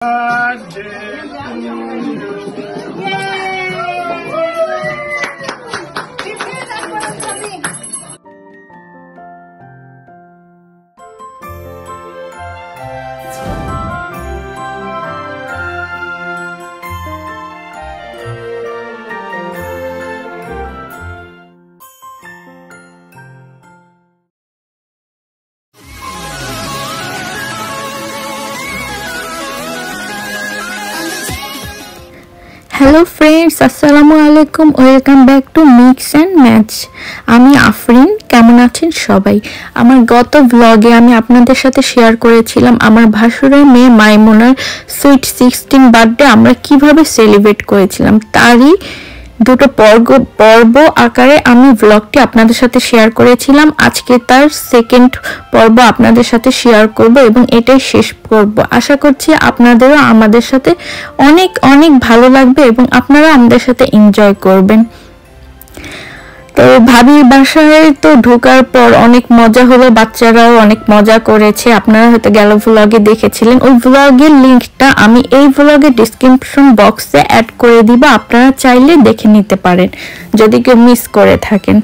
Birthday to you. Hello friends, আসসালামু আলাইকুম। Welcome back to mix and match. আমি আফরিন। কেমন আছেন সবাই? আমার গত ব্লগে আমি আপনাদের সাথে শেয়ার করেছিলাম আমার ভাসুরের মেয়ে মাইমুনার সুইট 16 বার্থডে আমরা কিভাবে সেলিব্রেট করেছিলাম, তারই দুটো পর্ব আকারে আমি ব্লগটি আপনাদের সাথে শেয়ার করেছিলাম। আজকে তার সেকেন্ড পর্ব আপনাদের সাথে শেয়ার করব এবং এটাই শেষ পর্ব। আশা করছি আপনাদেরও আমাদের সাথে অনেক অনেক ভালো লাগবে এবং আপনারা আমাদের সাথে এনজয় করবেন। তো ভাবির বাসায় তো ঢোকার পর অনেক মজা হলো, বাচ্চারাও অনেক মজা করেছে। আপনারা হয়তো গেল ব্লগে দেখেছিলেন, ওই ব্লগের লিঙ্কটা আমি এই ব্লগের ডিসক্রিপশন বক্সে অ্যাড করে দিব, আপনারা চাইলে দেখে নিতে পারেন যদি কেউ মিস করে থাকেন।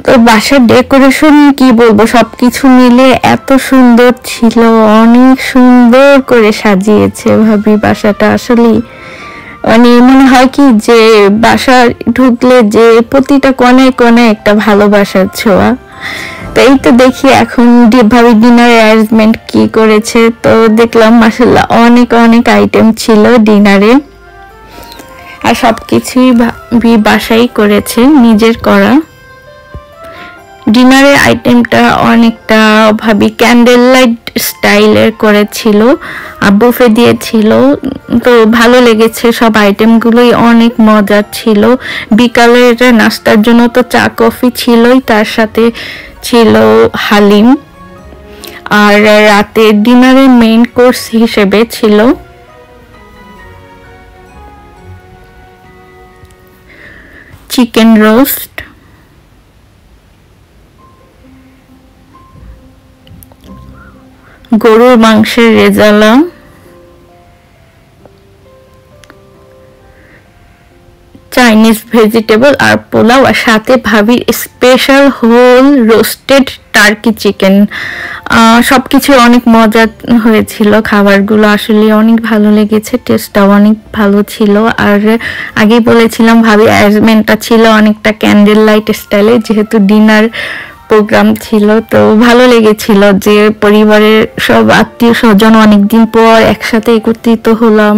তো বাসার ডেকোরেশন কি বলবো, সবকিছু মিলে এত সুন্দর ছিল, অনেক সুন্দর করে সাজিয়েছে ভাবি বাসাটা। আসলেই মানে মনে হয় কি যে বাসা ঢুকলে যে প্রতিটা কোণায় কোণায় একটা ভালোবাসার ছোঁয়া। তো এই তো দেখি এখন ভাবি ডিনার অ্যারেঞ্জমেন্ট কি করেছে। তো দেখলাম মাশাআল্লাহ অনেক অনেক আইটেম ছিল ডিনারে, আর সবকিছুই ভাবি বাসাই করেছে, নিজের করা। ডিনারের আইটেমটা অনেকটা ভাবি ক্যান্ডেল লাইট স্টাইলের করেছিল, আর বুফে দিয়েছিল। তো ভালো লেগেছে, সব আইটেমগুলোই অনেক মজার ছিল। বিকালের নাস্তার জন্য তো চা কফি ছিলই, তার সাথে ছিল হালিম। আর রাতে ডিনারের মেইন কোর্স হিসেবে ছিল চিকেন রোস্ট, গরুর মাংসের রেজালা, চাইনিজ ভেজিটেবল আর পোলাও, আর সাথে ভাবির special whole roasted turkey chicken. সবকিছু অনেক মজা হয়েছিল, খাবারগুলো আসলে অনেক ভালো লেগেছে, টেস্টটাও অনেক ভালো ছিল। আর আগেই বলেছিলাম ভাবি অ্যারেঞ্জমেন্টটা ছিল অনেকটা ক্যান্ডেল লাইট স্টাইলে, যেহেতু ডিনার প্রোগ্রাম ছিল। তো ভালো লেগেছিল যে পরিবারের সব আত্মীয় স্বজন অনেকদিন পর একসাথে একত্রিত হলাম,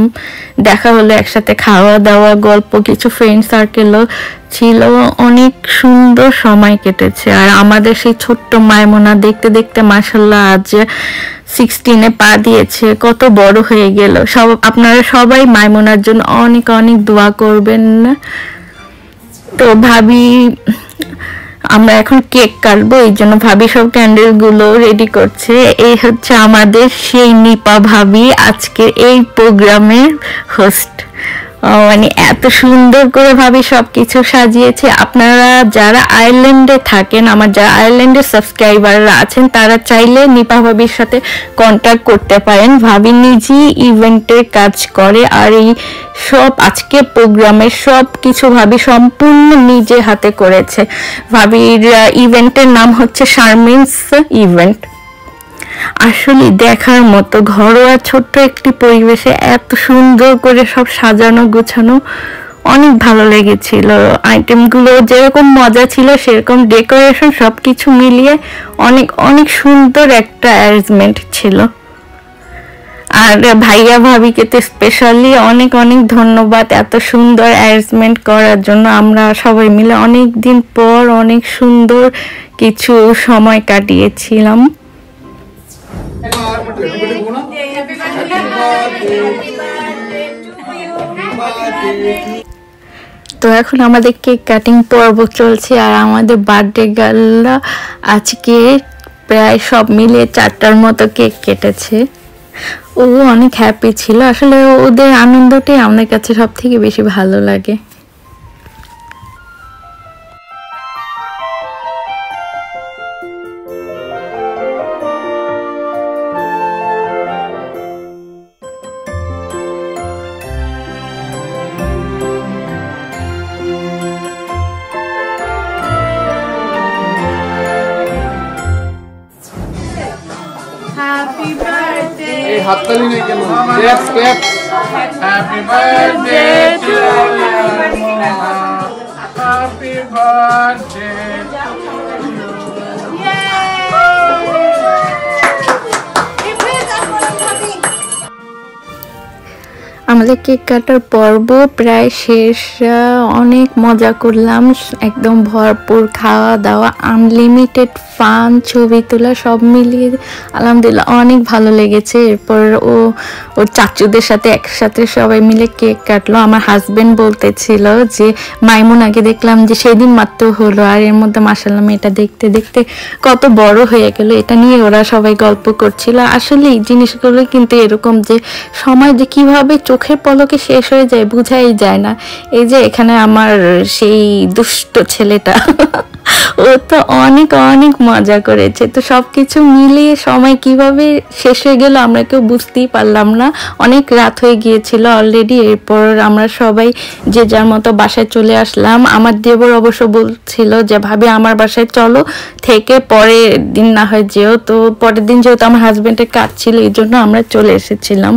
দেখা হলো, একসাথে খাওয়া দাওয়া, গল্প, কিছু ফ্রেন্ড সার্কেলও ছিল, অনেক সুন্দর সময় কেটেছে। আর আমাদের সেই ছোট্ট মাইমুনা দেখতে দেখতে মাশাআল্লাহ আজ 16-এ পা দিয়েছে, কত বড় হয়ে গেল। আপনারা সবাই মাইমুনার জন্য অনেক অনেক দোয়া করবেন। তো ভাবি আমরা এখন কেক কাটবো, এই জন্য ভাবি সব ক্যান্ডেল গুলো রেডি করছে। এই হচ্ছে আমাদের সেই নিপা ভাবি, আজকে এই প্রোগ্রামের হোস্ট। মানে এত সুন্দর করে ভাবি সবকিছু সাজিয়েছে। আপনারা যারা আয়ারল্যান্ডে থাকেন, আমার যারা আয়ারল্যান্ডের সাবস্ক্রাইবাররা আছেন, তারা চাইলে নিপা ভাবির সাথে কন্ট্যাক্ট করতে পারেন। ভাবি নিজেই ইভেন্টের কাজ করে, আর এই সব আজকে প্রোগ্রামের সব কিছু ভাবি সম্পূর্ণ নিজে হাতে করেছে। ভাবির ইভেন্টের নাম হচ্ছে শারমিনস ইভেন্ট। আসলে দেখার মতো, ঘরোয়া ছোট্ট একটি পরিবেশে এত সুন্দর করে সব সাজানো গোছানো, অনেক ভালো লেগেছিল। আইটেমগুলো যেরকম মজা ছিল সেরকম ডেকোরেশন সবকিছু মিলিয়ে অনেক অনেক সুন্দর একটা অ্যারেঞ্জমেন্ট ছিল। আর ভাইয়া ভাবিকে তো স্পেশালি অনেক অনেক ধন্যবাদ এত সুন্দর অ্যারেঞ্জমেন্ট করার জন্য। আমরা সবাই মিলে অনেক দিন পর অনেক সুন্দর কিছু সময় কাটিয়েছিলাম। তো এখন আমাদের কেক কাটিং পর্ব চলছে, আর আমাদের বার্থডে গার্ল আজকে প্রায় সব মিলিয়ে 4টার মতো কেক কেটেছে। ও অনেক হ্যাপি ছিল। আসলে ওদের আনন্দটাই আমাদের কাছে সব থেকে বেশি ভালো লাগে। হাততালি নেই কেন? Claps claps. Happy birthday to you, happy birthday. আমাদের কেক কাটার পর্ব প্রায় শেষ। অনেক মজা করলাম, একদম ভরপুর খাওয়া দাওয়া, আনলিমিটেড ফান, ছবি তোলা, সব মিলিয়ে আলহামদুলিল্লাহ অনেক ভালো লেগেছে। এরপর ওর চাচুদের সাথে একসাথে সবাই মিলে কেক কাটলো। আমার হাজবেন্ড বলতেছিল যে মাইমুন আগে দেখলাম যে সেদিন মাত্র হলো, আর এর মধ্যে মাশাআল্লাহ এটা দেখতে দেখতে কত বড় হয়ে গেল, এটা নিয়ে ওরা সবাই গল্প করছিল। আসলে এই জিনিসগুলো কিন্তু এরকম যে সময় যে কিভাবে চোখের পলকে শেষ হয়ে যায় বোঝাই যায় না। এই যে এখানে আমার সেই দুষ্ট ছেলেটা ও তো অনেক অনেক মজা করেছে। তো সবকিছু মিলিয়ে সময় কিভাবে শেষ হয়ে গেল আমরা কেউ বুঝতেই পারলাম না। অনেক রাত হয়ে গিয়েছিল অলরেডি। এরপর আমরা সবাই যে যার মতো বাসায় চলে আসলাম। আমার দেবর অবশ্য বলছিল যে ভাবি আমার বাসায় চলো, থেকে পরের দিন না হয় যেও। তো পরের দিন যেহেতু আমার হাজবেন্ডের কাজ ছিল এই জন্য আমরা চলে এসেছিলাম।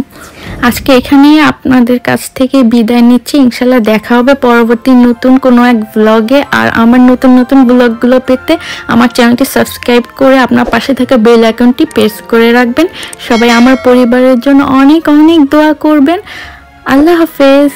আজকে এখানেই আপনাদের কাছ থেকে বিদায় নিচ্ছি। ইনশাল্লাহ দেখা হবে পরবর্তী নতুন কোনো এক ব্লগে। আর আমার নতুন নতুন ব্লগগুলো পেতে আমার চ্যানেলটি সাবস্ক্রাইব করে আপনার পাশে থাকা বেল আইকনটি প্রেস করে রাখবেন। সবাই আমার পরিবারের জন্য অনেক অনেক দোয়া করবেন। আল্লাহ হাফেজ।